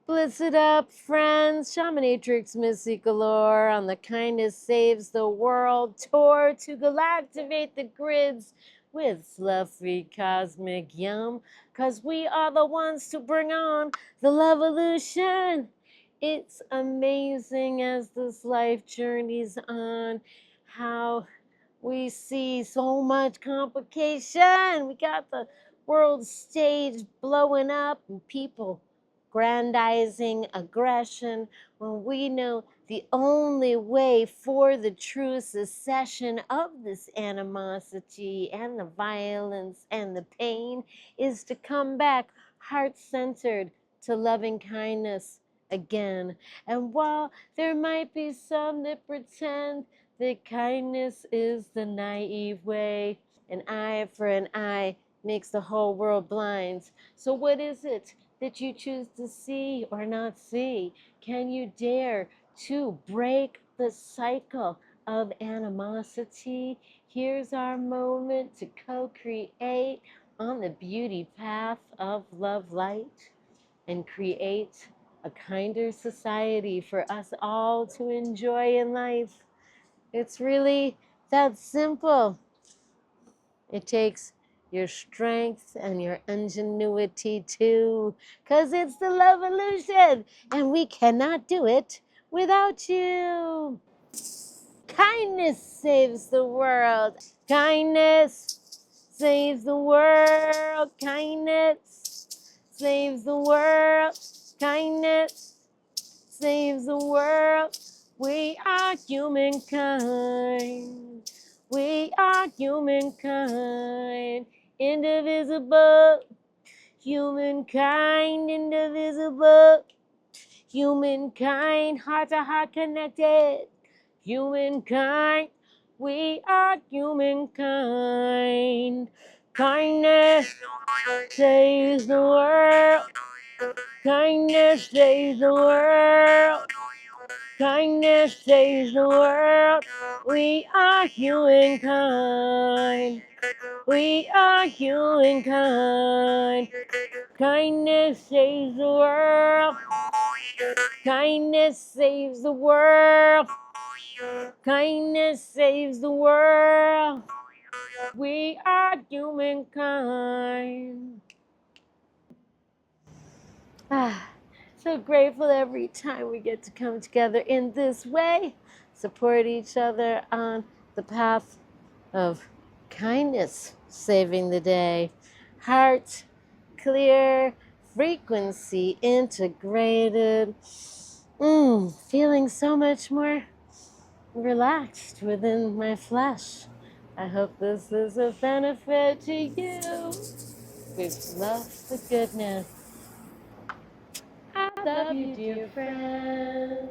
Bliss it up, friends. Shamanatrix Missy Galore on the Kindness Saves the World tour to galactivate the grids with fluffy cosmic yum. Cause we are the ones to bring on the LOVEolution. It's amazing as this life journeys on how we see so much complication. We got the world stage blowing up and people grandizing aggression when we know the only way for the true cessation of this animosity and the violence and the pain is to come back heart-centered to loving kindness again. And while there might be some that pretend that kindness is the naive way, an eye for an eye makes the whole world blind. So what is it that you choose to see or not see? Can you dare to break the cycle of animosity? Here's our moment to co-create on the beauty path of love light and create a kinder society for us all to enjoy in life. It's really that simple. It takes your strength and your ingenuity too, because it's the LOVEolution, and we cannot do it without you. Kindness saves the world. Kindness saves the world. Kindness saves the world. Kindness saves the world. We are humankind. We are humankind. Indivisible. Humankind, indivisible. Humankind, heart to heart connected. Humankind, we are humankind. Kindness saves the world. Kindness saves the world. Kindness saves the world. We are humankind. We are humankind. Kindness saves the world. Kindness saves the world. Kindness saves the world. We are humankind. So grateful every time we get to come together in this way, support each other on the path of kindness, saving the day. Heart clear, frequency integrated. Feeling so much more relaxed within my flesh. I hope this is a benefit to you. With love, the goodness. I love you, dear friend.